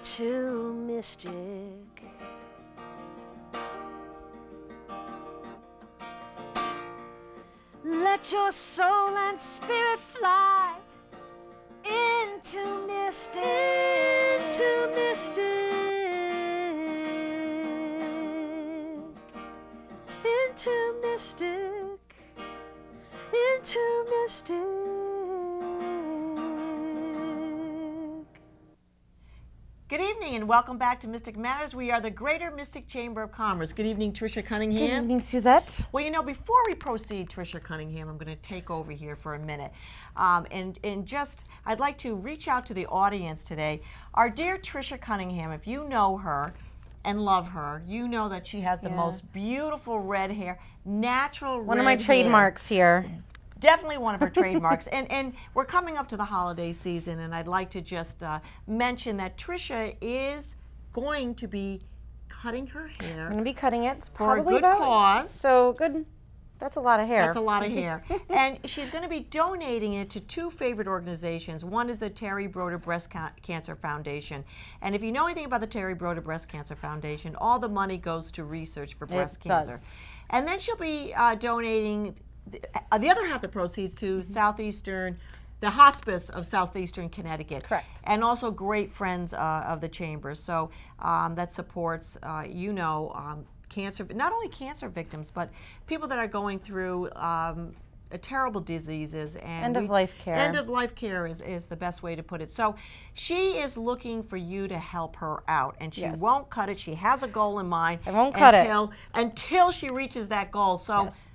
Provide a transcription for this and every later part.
into mystic. Let your soul and spirit fly into mystic, into mystic, into mystic, into mystic. Good evening and welcome back to Mystic Matters. We are the Greater Mystic Chamber of Commerce. Good evening, Tricia Cunningham. Good evening, Suzette. Well, you know, before we proceed, Tricia Cunningham, I'm going to take over here for a minute. I'd like to reach out to the audience today. Our dear Tricia Cunningham, if you know her and love her, you know that she has the most beautiful red hair, natural red hair. One of my trademarks here. Definitely one of her trademarks. And we're coming up to the holiday season, and I'd like to just mention that Tricia is going to be cutting her hair. I'm going to be cutting it for a good cause. So good. That's a lot of hair. That's a lot of hair. And she's going to be donating it to two favorite organizations. One is the Terry Broder Breast Cancer Foundation. And if you know anything about the Terry Broder Breast Cancer Foundation, all the money goes to research for breast cancer. Does. And then she'll be donating the other half of the proceeds to the Hospice of Southeastern Connecticut. Correct. And also great friends of the Chamber. So that supports, cancer, not only cancer victims, but people that are going through terrible diseases. And end-of-life care. End-of-life care is the best way to put it. So she is looking for you to help her out, and she won't cut it. She has a goal in mind. I won't cut it. Until she reaches that goal. So yes.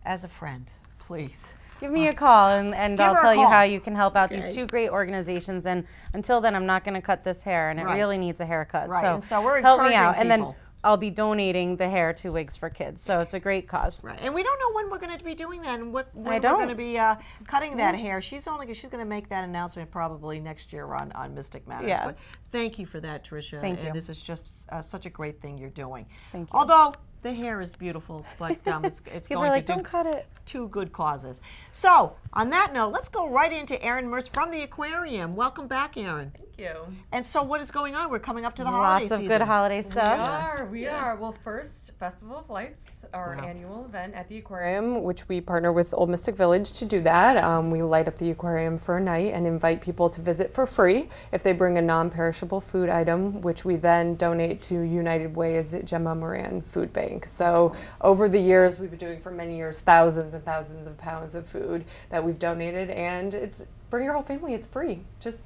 As a friend, please. Give me a call, and I'll tell you how you can help out these two great organizations. And until then, I'm not going to cut this hair, and it really needs a haircut. Right. So, and so we're help me out. people. And then I'll be donating the hair to Wigs for Kids. So it's a great cause. Right. And we don't know when we're going to be doing that and when we're going to be cutting that hair. She's going to make that announcement probably next year on Mystic Matters. Yeah. But thank you for that, Tricia. Thank you. This is just such a great thing you're doing. Thank you. Although the hair is beautiful, but it's going to don't cut it. Two good causes. So on that note, let's go right into Erin Mertz from the aquarium. Welcome back, Erin. Thank you. And so what is going on? We're coming up to the holiday season. Lots of good holiday stuff. We are. Well, first, Festival of Lights, our annual event at the aquarium, which we partner with Old Mystic Village to do that. We light up the aquarium for a night and invite people to visit for free if they bring a non-perishable food item, which we then donate to United Way's Gemma Moran Food Bank. So over the years, we've been doing for many years thousands and thousands of pounds of food that we've donated, and it's bring your whole family. It's free. Just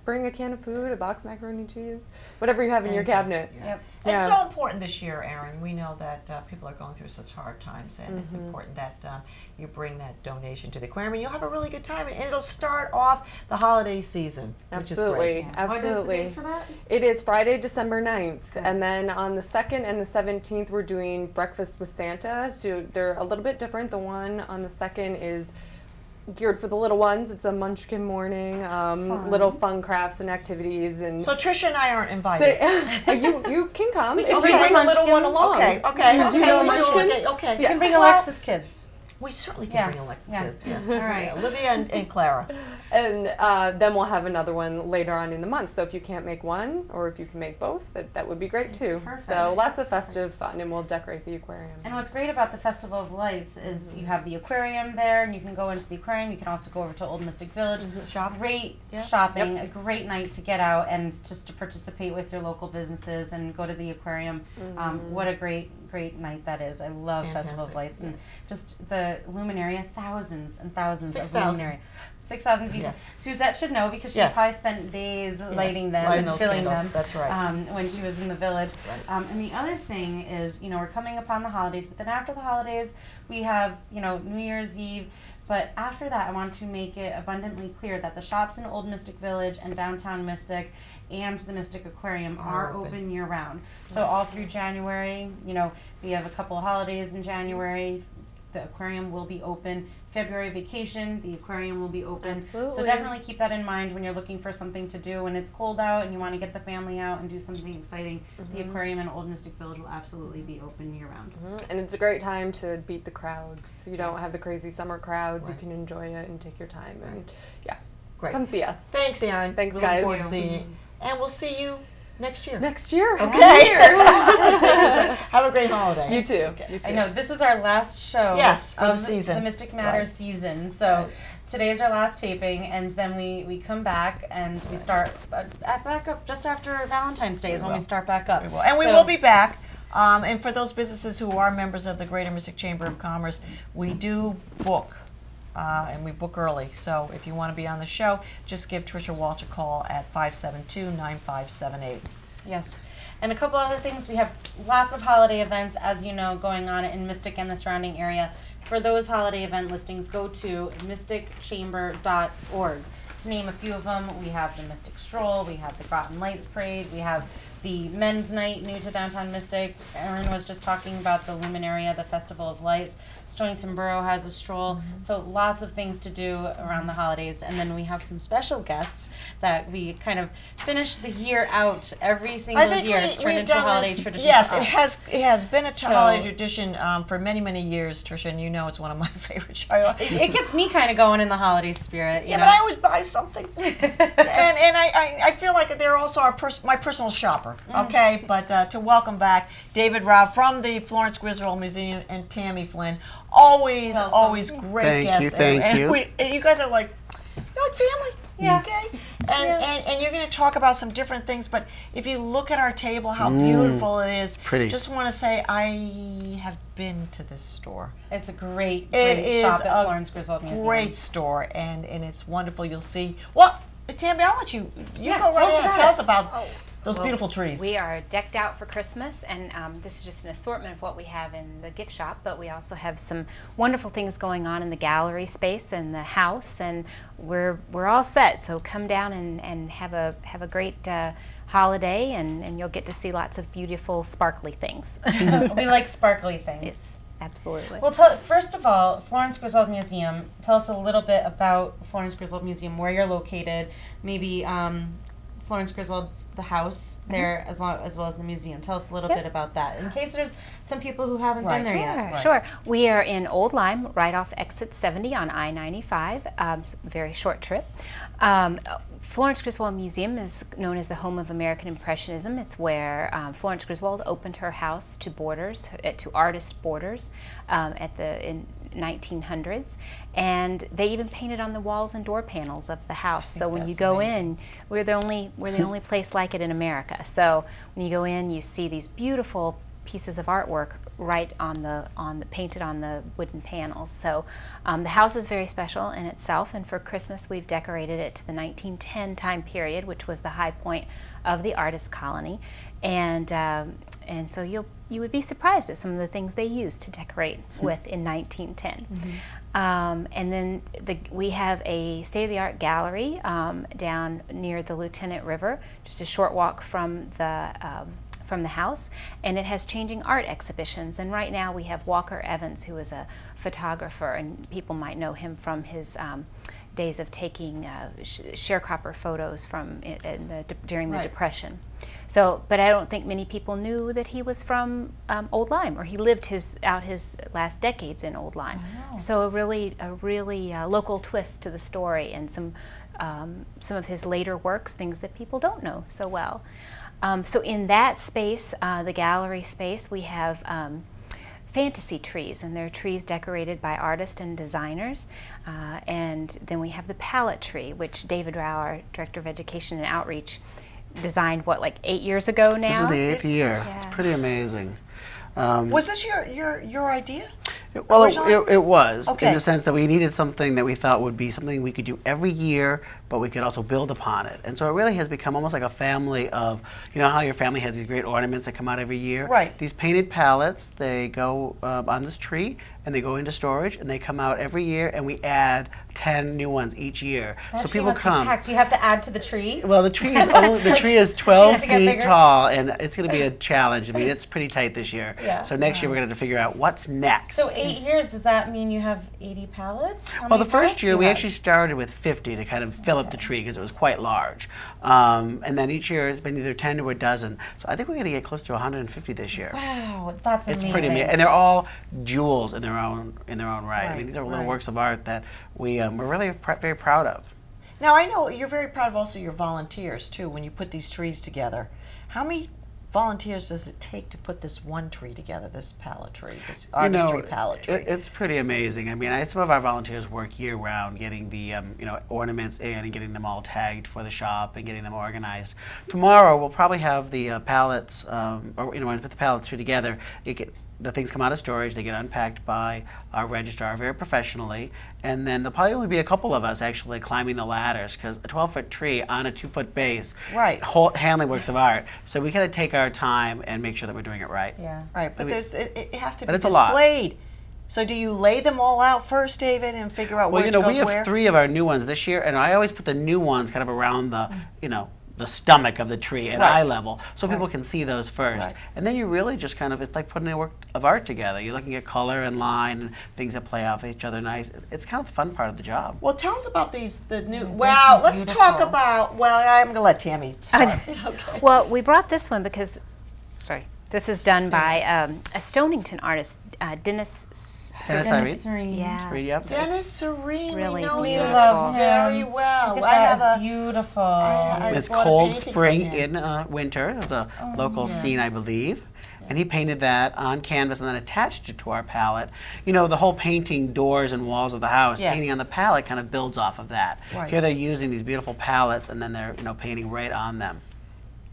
bring a can of food, a box of macaroni and cheese, whatever you have in your cabinet. Yep. It's so important this year, Erin. We know that people are going through such hard times, and it's important that you bring that donation to the aquarium, and you'll have a really good time, and it'll start off the holiday season, which is great. What is the date for that? It is Friday, December 9th, and then on the 2nd and the 17th, we're doing Breakfast with Santa. So they're a little bit different. The one on the 2nd is geared for the little ones. It's a munchkin morning, little fun crafts and activities. And so Tricia and I aren't invited. So, you can come if you bring bring a little one along. Okay. Do you know a munchkin? Okay. You can bring Alexis kids. We certainly can bring Alexis kids. Yes. All right. Olivia and Clara. And then we'll have another one later on in the month. So if you can't make one, or if you can make both, that would be great too. Perfect. So lots of festive fun, and we'll decorate the aquarium. And what's great about the Festival of Lights is you have the aquarium there, and you can go into the aquarium. You can also go over to Old Mystic Village. Great shopping, a great night to get out and just to participate with your local businesses and go to the aquarium. What a great night that is. I love Festival of Lights, and just the luminaria, thousands and thousands of luminaria. 6,000 pieces. Yes. Suzette should know because she probably spent days lighting them and filling them. That's right. When she was in the village. And the other thing is, we're coming upon the holidays, but then after the holidays, we have, New Year's Eve. But after that, I want to make it abundantly clear that the shops in Old Mystic Village and downtown Mystic and the Mystic Aquarium are open year-round. So all through January, we have a couple of holidays in January. The aquarium will be open. February vacation, the aquarium will be open. Absolutely. So definitely keep that in mind when you're looking for something to do. When it's cold out and you want to get the family out and do something exciting, the aquarium in Old Mystic Village will absolutely be open year-round. And it's a great time to beat the crowds. You don't have the crazy summer crowds. You can enjoy it and take your time. And Great. come see us. Thanks, Erin. Thanks, Looking guys. forward to seeing you. And we'll see you next year. Next year. Okay. Have a great holiday. You too. Okay. You too. I know this is our last show. Yes, for the of season. the Mystic Matters season. So today's our last taping, and then we come back and we start back up just after Valentine's Day is when we start back up. And we will be back. And for those businesses who are members of the Greater Mystic Chamber of Commerce, we do book. And we book early. So if you want to be on the show, just give Tricia Walsh a call at 572-9578. Yes. And a couple other things. We have lots of holiday events, as you know, going on in Mystic and the surrounding area. For those holiday event listings, go to mysticchamber.org. To name a few of them, we have the Mystic Stroll, we have the Groton Lights Parade, we have the Men's Night new to Downtown Mystic. Erin was just talking about the Luminaria, the Festival of Lights. Stonington Borough has a stroll. So lots of things to do around the holidays. And then we have some special guests that we kind of finish the year out every single year. It's turned into a holiday tradition. Yes, for us. it has been a holiday tradition for many, many years, Tricia, and you know it's one of my favorite shows. It gets me kind of going in the holiday spirit. Yeah, but I always buy something. and I feel like they're also my personal shopper, okay? But to welcome back David Rao from the Florence Griswold Museum and Tammy Flynn. Always great guests. Thank you. And you guys are like, you're like family. Yeah. Okay. And you're going to talk about some different things, but if you look at our table, how beautiful it is. Pretty. Just want to say I have been to this store. It's a great It shop is at a Florence Griswold Museum. Great store, and it's wonderful. You'll see. Well, Tammy, I'll let you. You go right ahead. Tell us about those beautiful trees. We are decked out for Christmas, and this is just an assortment of what we have in the gift shop, but we also have some wonderful things going on in the gallery space and the house, and we're all set. So come down and have a great holiday, and you'll get to see lots of beautiful sparkly things. We like sparkly things. Yes, absolutely. Well, first of all, Florence Griswold Museum, tell us a little bit about Florence Griswold Museum, where you're located, maybe Florence Griswold's the house there as well as the museum. Tell us a little bit about that, in case there's some people who haven't been there yet. Sure. We are in Old Lyme, right off exit 70 on I-95. Very short trip. Florence Griswold Museum is known as the home of American Impressionism. It's where Florence Griswold opened her house to boarders, to artist boarders, in 1900s, and they even painted on the walls and door panels of the house. So when you go in, we're the only place like it in America. So when you go in, you see these beautiful pieces of artwork right painted on the wooden panels. So the house is very special in itself, and for Christmas we've decorated it to the 1910 time period, which was the high point of the artist colony, and so you would be surprised at some of the things they used to decorate with in 1910. And then we have a state-of-the-art gallery down near the Lieutenant River, just a short walk from the house, and it has changing art exhibitions. And right now we have Walker Evans, who is a photographer, and people might know him from his days of taking sharecropper photos during the Depression. So, but I don't think many people knew that he was from Old Lyme, or he lived his last decades in Old Lyme. So a really local twist to the story, and some of his later works, things that people don't know so well. So in that space, the gallery space, we have fantasy trees, and they're trees decorated by artists and designers. And then we have the palette tree, which David Rao, our Director of Education and Outreach, designed, like 8 years ago now? This is the 8th year. Yeah. It's pretty amazing. Was this your idea? Well, it was, Okay. in the sense that we needed something that we thought would be something we could do every year, but we could also build upon it. And so it really has become almost like a family of, you know how your family has these great ornaments that come out every year? Right. These painted palettes, they go on this tree, and they go into storage, and they come out every year, and we add 10 new ones each year. So people come. Do you have to add to the tree? Well, the tree is 12 to get feet bigger? tall, and it's going to be a challenge. I mean, it's pretty tight this year. Yeah. So next year we're going to have to figure out what's next. So 8 years, does that mean you have 80 pallets? Well, the first year we actually started with 50 to kind of fill up the tree because it was quite large. And then each year it's been either 10 to a dozen. So I think we're going to get close to 150 this year. Wow, that's It's amazing. pretty amazing, and they're all jewels in their own right. I mean, these are little works of art that we're really very proud of. Now, I know you're very proud of also your volunteers, too, when you put these trees together. How many volunteers does it take to put this one tree together, this pallet tree, this artistry pallet tree? It's pretty amazing. I mean, some of our volunteers work year-round getting the ornaments in and getting them all tagged for the shop and getting them organized. Tomorrow, we'll probably have the pallets, when we put the pallet tree together, the things come out of storage, they get unpacked by our registrar very professionally, and then there'll probably only be a couple of us actually climbing the ladders, because a 12-foot tree on a 2-foot base, right, handling works of art. So we gotta take our time and make sure that we're doing it right. Yeah. Right, but it has to be displayed. A lot. So do you lay them all out first, David, and figure out where it goes where? Well, we have 3 of our new ones this year, and I always put the new ones kind of around the, the stomach of the tree at eye level, so people can see those first. And then you really just kind of, it's like putting a work of art together. You're looking at color and line and things that play off each other nice. It's kind of the fun part of the job. Well, tell us about the new, wow, let's talk about, well, I'm going to let Tammy start. Okay. Well, we brought this one because, this is done by a Stonington artist, Dennis Serene. Yeah. Dennis Serene, really we know beautiful. Dennis very well. Look at that, it's beautiful. It's Cold Spring in Winter. It's a local scene, I believe. And he painted that on canvas and then attached it to our palette. You know, the whole painting doors and walls of the house, painting on the palette kind of builds off of that. Right. Here they're using these beautiful palettes and then they're painting right on them.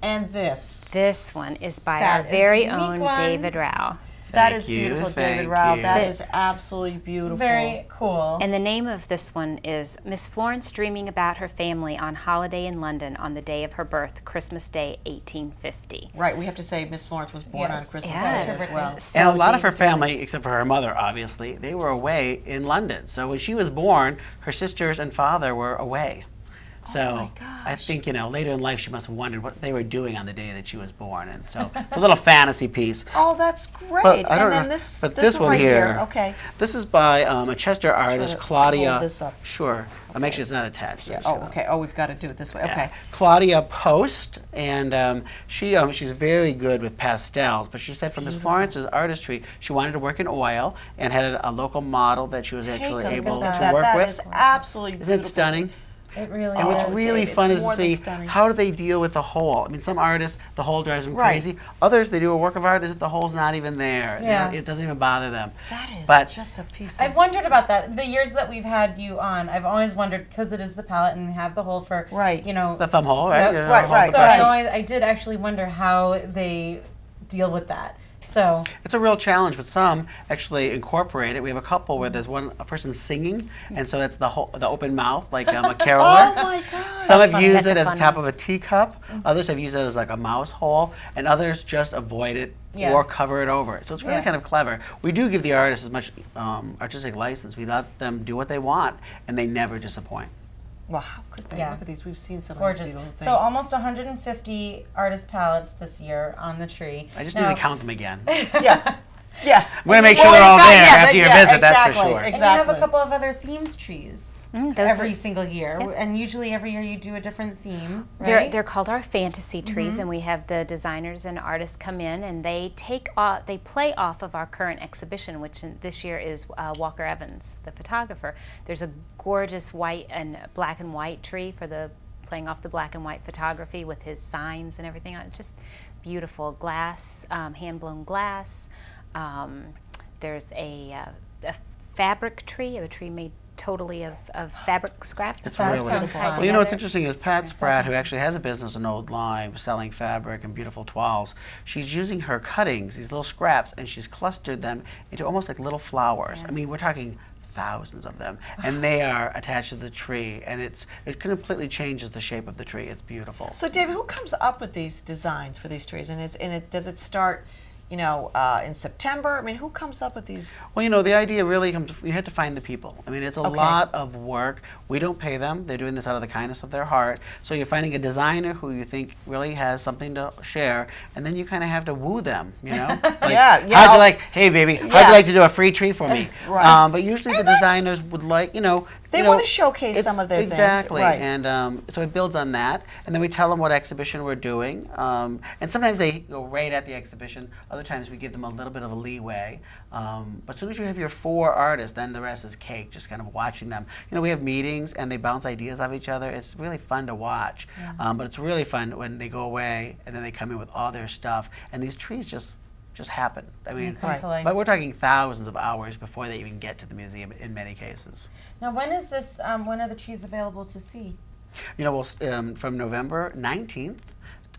And this? This one is by our very own David Rao. That is beautiful, David Rao. That is absolutely beautiful. Very cool. And the name of this one is Miss Florence Dreaming About Her Family on Holiday in London on the day of her birth, Christmas Day, 1850. Right, we have to say Miss Florence was born on Christmas Day as well. So and a lot of her family, except for her mother, obviously, they were away in London. So when she was born, her sisters and father were away. So I think, later in life she must have wondered what they were doing on the day that she was born. And so it's a little fantasy piece. Oh, that's great. But I don't and then know. this, but this one right here, okay. This is by a Chester artist, Claudia. Hold this up. Sure. Make sure it's not attached. Yeah. Oh, okay. Oh, we've got to do it this way. Yeah. Okay. Claudia Post, and she's very good with pastels. But she said for Miss Florence's artistry, she wanted to work in oil and had a local model that she was actually able to work that with. Is absolutely beautiful. Isn't it stunning? It really and what's really fun is to see stunning. how do they deal with the hole. I mean, some artists, the hole drives them crazy. Others, they do a work of art as if the hole's not even there. Yeah. It doesn't even bother them. That is just a piece of... I've wondered about that. The years that we've had you on, I've always wondered, because it is the palette and we have the hole for, the thumb hole, right? Right. So I did actually wonder how they deal with that. So it's a real challenge, but some actually incorporate it. We have a couple where there's a person singing, and so that's the open mouth, like a caroler. Oh my God! Some have used it as the top of a teacup. Others have used it as like a mouse hole, and others just avoid it or cover it over. So it's really kind of clever. We do give the artists as much artistic license. We let them do what they want, and they never disappoint. Well, how could they? Look at these. We've seen some gorgeous. Of these beautiful things. So almost 150 artist palettes this year on the tree. I just need to count them again. Yeah. I'm going to make sure they're all there after your visit, that's for sure. And you have a couple of other themed trees. Every single year, and usually every year you do a different theme. Right? They're called our fantasy trees, and we have the designers and artists come in, and they play off of our current exhibition, which this year is Walker Evans, the photographer. There's a gorgeous white and black and white tree for playing off the black and white photography with his signs and everything on it. Just beautiful glass, hand blown glass. There's a fabric tree, a tree made totally of fabric scraps. It's really fun. Well, what's interesting is Pat Spratt, who actually has a business in Old Lyme selling fabric and beautiful toiles, she's using her cuttings, these little scraps, and she's clustered them into almost like little flowers. Yeah. I mean, we're talking thousands of them, and they are attached to the tree, and it completely changes the shape of the tree. It's beautiful. So, David, who comes up with these designs for these trees, and does it start in September? I mean, who comes up with these? Well, the idea really comes, you have to find the people. I mean, it's a lot of work. We don't pay them. They're doing this out of the kindness of their heart. So you're finding a designer who you think really has something to share, and then you kind of have to woo them, Like, how'd you like, hey, baby, how'd you like to do a free tree for me? But usually the designers would like, They you know, want to showcase it's- some of their exactly. things. Right. And so it builds on that, and then we tell them what exhibition we're doing. And sometimes they go right at the exhibition. Other times we give them a little bit of a leeway. But as soon as you have your 4 artists, then the rest is cake. Just kind of watching them. You know, we have meetings and they bounce ideas off each other. It's really fun to watch. But it's really fun when they go away and then they come in with all their stuff, and these trees just happen. I mean, come to life. but we're talking thousands of hours before they even get to the museum in many cases. Now, when is this? When are the trees available to see? You know, we'll from November 19th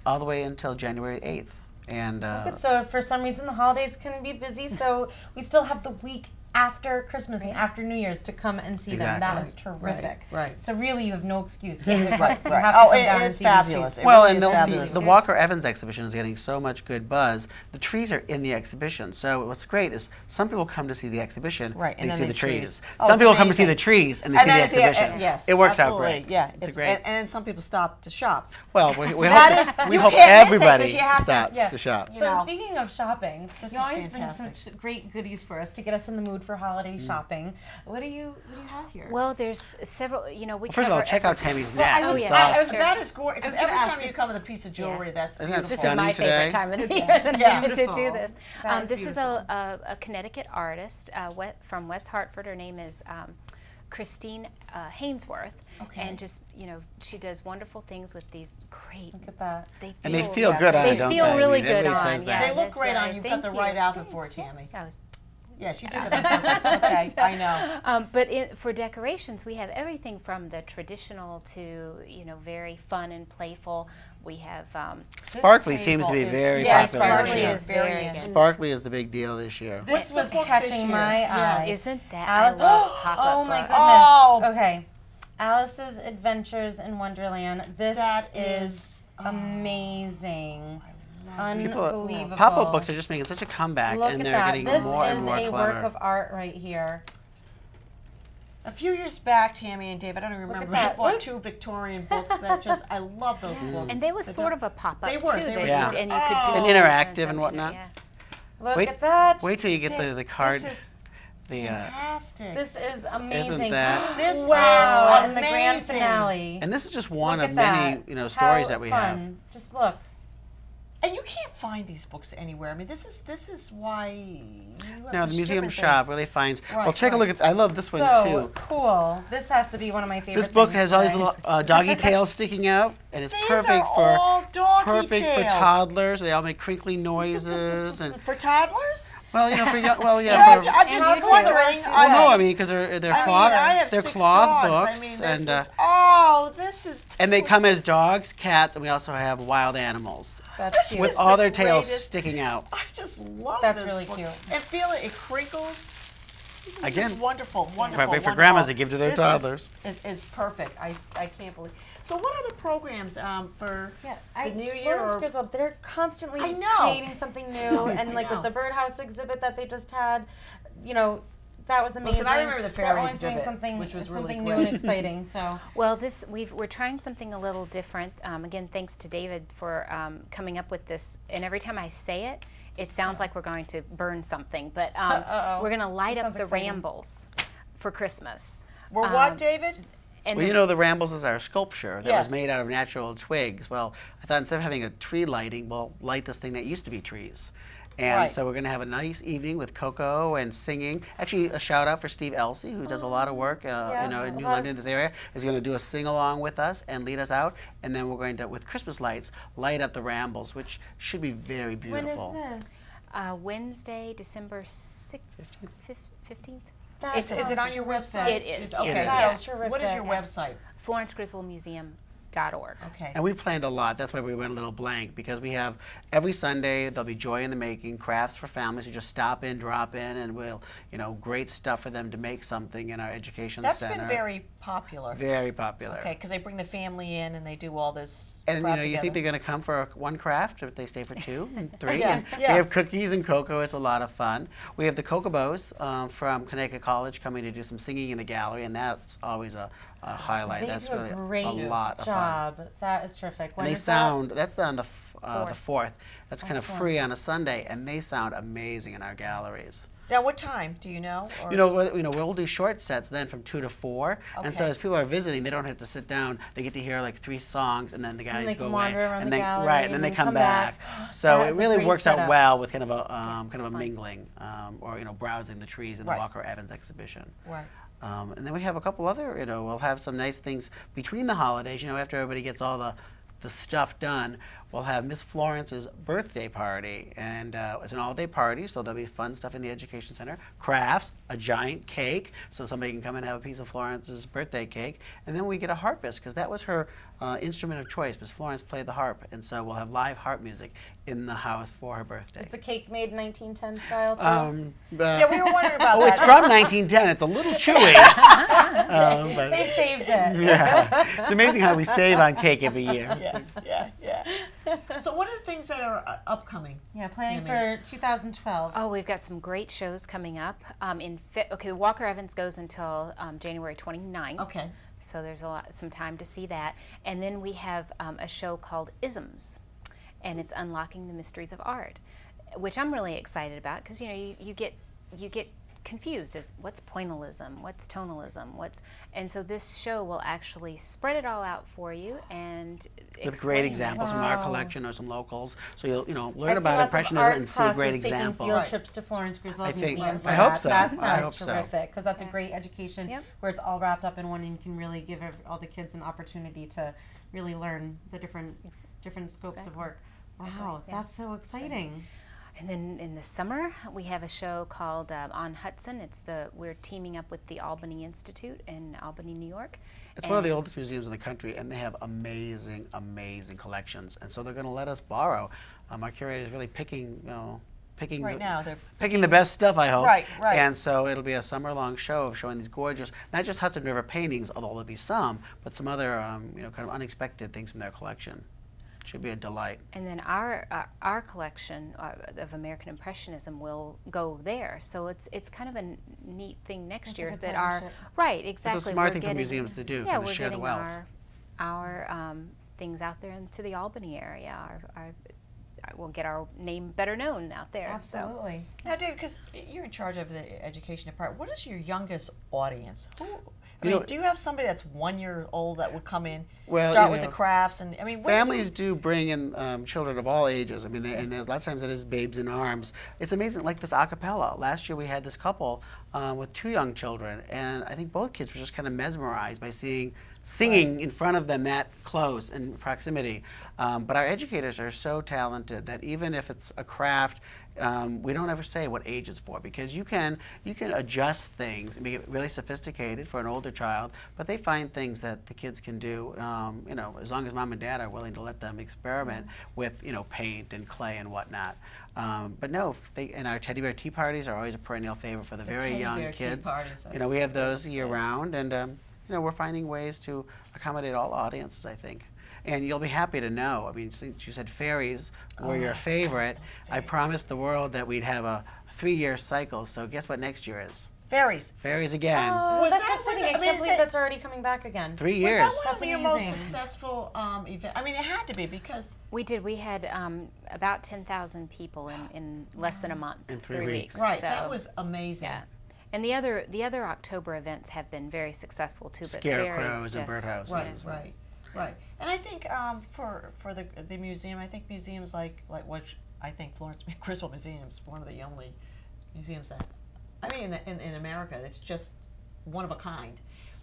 all the way until January 8th. And Good. So if for some reason the holidays can be busy, so we still have the week after Christmas and after New Year's to come and see them. That is terrific. Right. So really, you have no excuse. Right. You have to Oh, come down and it's see these fabulous. trees. well, really and is they'll fabulous. see the Walker Evans exhibition is getting so much good buzz. The trees are in the exhibition. So what's great is some people come to see the exhibition, Right, and they then see the these trees. trees. Oh, Some it's people come to see amazing. the trees and they And see the then exhibition. yes, it works absolutely. out great. Yeah, it's great. And then some people stop to shop. Well, we That hope, is- we you hope can't miss it 'cause everybody you have to- stops yeah. to shop. You So know. speaking of shopping, This you is always bring fantastic. some great goodies for us to get us in the mood for holiday shopping. What do you have here? Well, there's several, we First of all, cover check out everything. Tammy's net. Oh, It's yeah. soft. That is gorgeous. Because every ask time you this- come with a piece of jewelry, that's Isn't that beautiful. This is stunning my today? favorite time of the year that Yeah. I get to do Beautiful. this. That is This is beautiful. a Connecticut artist from West Hartford. Her name is Christine Hainsworth. Okay. And just, she does wonderful things with these great. Look at that. And they feel good on They it, don't feel they? really I mean, good everybody on, says yeah. that. They look That's great on right. you. You've got the Thank right you. outfit for it, Tammy. That was Yes, you did it on purpose. Okay, I know. But for decorations, we have everything from the traditional to very fun and playful. We have Sparkly seems to be very yes, popular this Sparkly year. is very good. Sparkly is the big deal this year. This was book catching this year. my Yes. eye. Isn't that? Alice, I love pop-up oh my books. goodness. Oh. Okay. Alice's Adventures in Wonderland. This That is amazing. People, Unbelievable. pop-up books are just making such a comeback, Look and at they're that. getting This more is and more a clever. work of art right here. A few years back, Tammy and David, I don't remember, I that. bought Look. 2 Victorian books that just, I love those books. And they was sort of a pop-up They were, too. they were Yeah. and you could do And things interactive and something, whatnot. Yeah. Look Wait- at that. Wait till you get the card. This is The fantastic. This is amazing. isn't that? This Wow. is And the grand amazing. finale. And this is just one Look of at many that. stories How that we fun. have. Just look. And you can't find these books anywhere. I mean, this is why you have Now such the museum different shop things. really finds. Right, well, take a right. look at. I love this one So too. cool. This has to be one of my favorite This book things has all these today. little doggy tails sticking out, and it's These perfect are for all doggy perfect for tails. toddlers. They all make crinkly noises, and For toddlers? well, for young, well, I'm yeah, for. just you too. wondering. Well, no, I mean because they're cloth, I have they're 6 cloth dogs. books, I mean, and this is. and they come as dogs, cats, and we also have wild animals That's cute. with is all the their tails greatest- sticking out. I just love That's this really book. cute. And feel it crinkles. This Again, is wonderful, wonderful. perfect for wonderful. grandmas to give to their This toddlers. Is perfect. I can't believe. So, what are the programs for Yeah, the new year? Florence Or, Griswold, they're constantly I know. creating something new, and like know. with the birdhouse exhibit that they just had, that was amazing. Listen, I remember the They're fairy always doing exhibit, something, which was something really new great. and exciting. So Well, we're trying something a little different. Again, thanks to David for coming up with this. And every time I say it, it sounds like we're going to burn something. But Uh-oh. we're going to light That up sounds the exciting. rambles for Christmas. we're what, David? And Well, the- the Rambles is our sculpture that Yes. was made out of natural twigs. Well, I thought instead of having a tree lighting, we'll light this thing that used to be trees. And Right. so we're going to have a nice evening with Coco and singing. Actually, a shout out for Steve Elsey, who does a lot of work in New London, this area, is going to do a sing along with us and lead us out. And then we're going to, with Christmas lights, light up the Rambles, which should be very when beautiful. is this? Wednesday, December 6th, 15th. Is it on your website? It is. Okay. It is. That's So what is your website? FlorenceGriswoldMuseum.org. Okay. And we planned a lot. That's why we went a little blank, because we have every Sunday there'll be Joy in the Making, crafts for families who just stop in, drop in, and we'll, great stuff for them to make something in our education That's center. been very popular. Very popular. Okay, because they bring the family in and they do all this. And craft you think together. they're going to come for one craft, if they stay for 2 and 3. Yeah, And yeah. we have cookies and cocoa. It's a lot of fun. We have the Cocobos from Connecticut College coming to do some singing in the gallery, and that's always a highlight. They That's do really a great a lot of fun. job. That is terrific. When And they is that? sound, that's on the 4th. That's kind of Excellent. free on a Sunday, and they sound amazing in our galleries. Now, what time do you know? Or? We'll do short sets then from 2 to 4, and so Okay. as people are visiting, they don't have to sit down. They get to hear like 3 songs, and then the guys they go can away, wander around and the then gallery, right, and then and they then come come back. back. So That's it a really great works out setup. well with kind of a fun. mingling, or browsing the trees in the Right. Walker Evans exhibition. Right. And then we have a couple other, we'll have some nice things between the holidays. After everybody gets all the stuff done, we'll have Miss Florence's birthday party, and it's an all-day party, so there'll be fun stuff in the Education Center, crafts, a giant cake, so somebody can come and have a piece of Florence's birthday cake, and then we get a harpist, because that was her instrument of choice. Miss Florence played the harp, and so we'll have live harp music in the house for her birthday. Is the cake made 1910 style too? Yeah, we were wondering about Oh, that. it's from 1910. It's a little chewy. But They saved it. yeah, it's amazing how we save on cake every year. Yeah. So what are the things that are upcoming? Yeah, planning Tammy? for 2012. Oh, we've got some great shows coming up. Okay, the Walker Evans goes until January 29th. Okay. So there's some time to see that. And then we have a show called Isms, and it's Unlocking the Mysteries of Art, which I'm really excited about, because you get confused as what's pointillism, what's tonalism, and so this show will actually spread it all out for you and With great explain examples it. from our collection or some locals, so you'll I learn see about lots of Impressionism art and see classes great taking examples. Field trips to Florence Griswold I think- Museum. for I hope that. so. That I sounds hope so. terrific, because that's a Yeah. great education Yep. where it's all wrapped up in one, and you can really give all the kids an opportunity to really learn the different scopes of Exactly. work. Wow, Yeah. that's so exciting. And then in the summer, we have a show called On Hudson. We're teaming up with the Albany Institute in Albany, New York. It's one of the And- oldest museums in the country, and they have amazing, amazing collections. And so they're going to let us borrow. Our curator is really picking Right now, they're picking the best stuff, I hope. Right. And so it'll be a summer-long show of showing these gorgeous, not just Hudson River paintings, although there'll be some, but some other, kind of unexpected things from their collection. Should be a delight. And then our collection of American Impressionism will go there. So it's kind of a neat thing next That's a year good that partnership. right, exactly. It's a smart we're thing for getting- museums to do, Yeah, kind of we're share the getting wealth. our things out there into the Albany area. We'll get our name better known out there. So. Absolutely. Now, Dave, because you're in charge of the education department, what is your youngest audience? Do you have somebody that's 1 year old that would come in, Well, start with the crafts, and Families do bring in children of all ages. I mean, and a lot of times it is babes in arms. It's amazing, like this a cappella. Last year we had this couple with 2 young children, and I think both kids were just kind of mesmerized by singing in front of them that close in proximity. But our educators are so talented that even if it's a craft, we don't ever say what age it's for, because you can adjust things and make it really sophisticated for an older child, but they find things that the kids can do, as long as mom and dad are willing to let them experiment with, paint and clay and whatnot. But no, and our teddy bear tea parties are always a perennial favorite for the very teddy young bear tea kids. parties, We have those year round, and we're finding ways to accommodate all audiences, I think. And you'll be happy to know, I mean, since you said fairies were your favorite, I promised the world that we'd have a 3-year cycle, so guess what next year is? Fairies. Fairies again. Oh, Was that's that exciting. one- I I mean, can't is believe it- that's already coming back again. 3 Was years. that one That's of your most amazing. successful events? I mean, it had to be, because We did. We had about 10,000 people in less than a month. In 3 weeks. right, So, that was amazing. yeah. And the other October events have been very successful too. But Scarecrows fairies and just- birdhouses. Right. And I think for the museum, I think museums like which I think Florence Griswold Museum is one of the only museums that, I mean, in America, it's just one of a kind.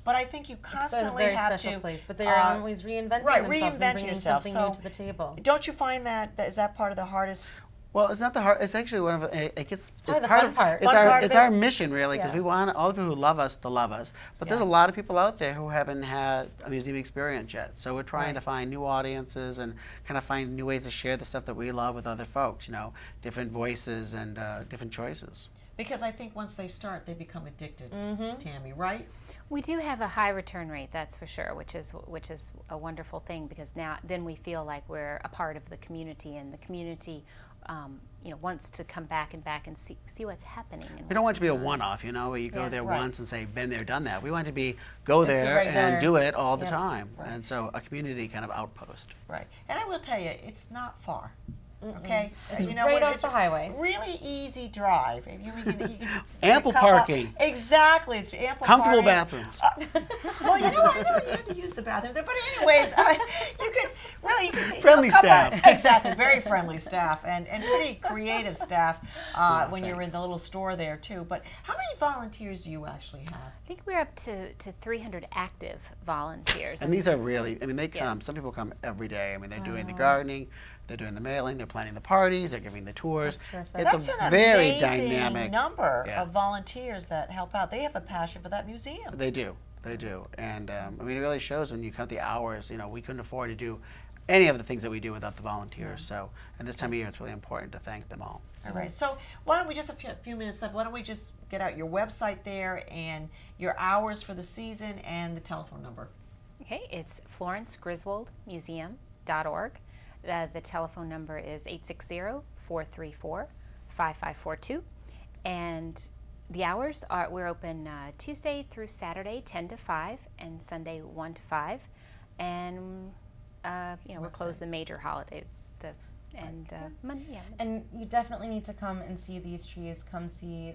But I think you It's a constantly very have special to place, but they're always reinventing right, themselves reinvent and bringing yourself. something So new to the table. Don't you find that is that part of the hardest? Well, it's not the hard. It's actually one of the. It's probably the part fun of part. It's Fun our part of it's it? our mission really, because Yeah. we want all the people who love us to love us. But there's a lot of people out there who haven't had a museum experience yet. So we're trying to find new audiences and kind of find new ways to share the stuff that we love with other folks. Different voices and different choices. Because I think once they start, they become addicted. Tammy, right? We do have a high return rate, that's for sure, which is a wonderful thing, because then we feel like we're a part of the community, and the community wants to come back and see what's happening. And We don't want it to be a what's going on. one-off, where you go there right. once and say, been there, done that. We want it to be go It's a there regular- and do it all the Yeah. time. Right. And so a community kind of outpost. Right. And I will tell you, it's not far. Okay, It's you know right what, off it's the highway. Really easy drive. And you can Ample come up- parking. Exactly, it's ample Comfortable parking. bathrooms. Well, you know, I never had to use the bathroom there, but anyways, you could really Friendly come staff. up- exactly, very friendly staff and pretty creative staff when you're in thanks. the little store there too. But how many volunteers do you actually have? I think we're up to 300 active volunteers. And these are really, I mean, they come, some people come every day. I mean, they're doing the gardening, they're doing the mailing, they're planning the parties, they're giving the tours. It's That's a an very amazing dynamic number yeah. of volunteers that help out. They have a passion for that museum. They do, they do. And I mean, it really shows when you count the hours, you know, we couldn't afford to do any of the things that we do without the volunteers. So, and this time of year, it's really important to thank them all. All right, so why don't we just a few minutes left? Why don't we just get out your website there and your hours for the season and the telephone number? Okay, it's FlorenceGriswoldMuseum.org. The telephone number is 860-434-5542. And the hours are, we're open Tuesday through Saturday, 10 to 5, and Sunday, 1 to 5. And, you know, we're closed the major holidays. Monday, yeah. And you definitely need to come and see these trees. Come see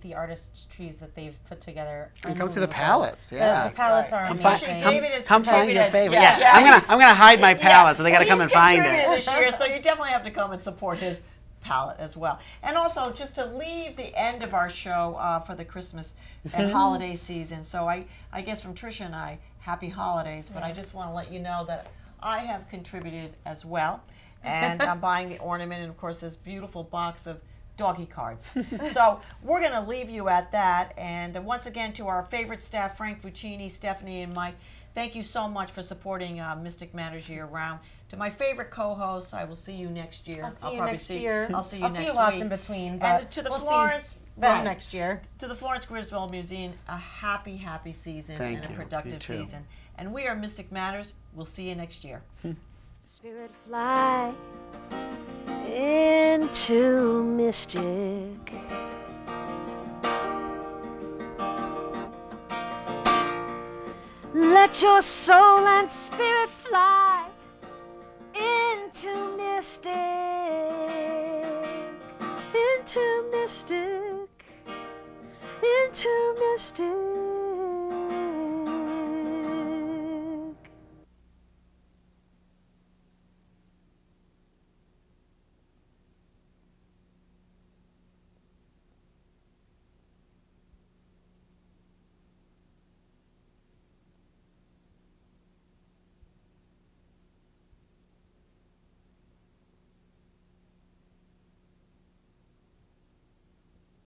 the artist trees that they've put together. And come to the Unbelievable. pallets, yeah. The pallets are Come, amazing. come find your favorite. yeah, Yeah, I'm gonna hide my palette, so they gotta Well, come and find he's contributed it. this year, so you definitely have to come and support his palette as well. And also, just to leave the end of our show for the Christmas and holiday season. So I guess from Tricia and I, happy holidays. But I just want to let you know that I have contributed as well, and I'm buying the ornament, and of course this beautiful box of doggy cards. So we're going to leave you at that. And once again, to our favorite staff, Frank Fuccini, Stephanie, and Mike, thank you so much for supporting Mystic Matters year round. To my favorite co-hosts, I will see you next year. I'll see you probably next year. I'll see you I'll next see you lots week. in between. And But to the we'll see Florence, them right. next year. To the Florence Griswold Museum, a happy, happy season Thank and a you. productive You too. season. And we are Mystic Matters. We'll see you next year. Spirit fly into mystic. Let your soul and spirit fly into mystic. Into mystic. Into mystic.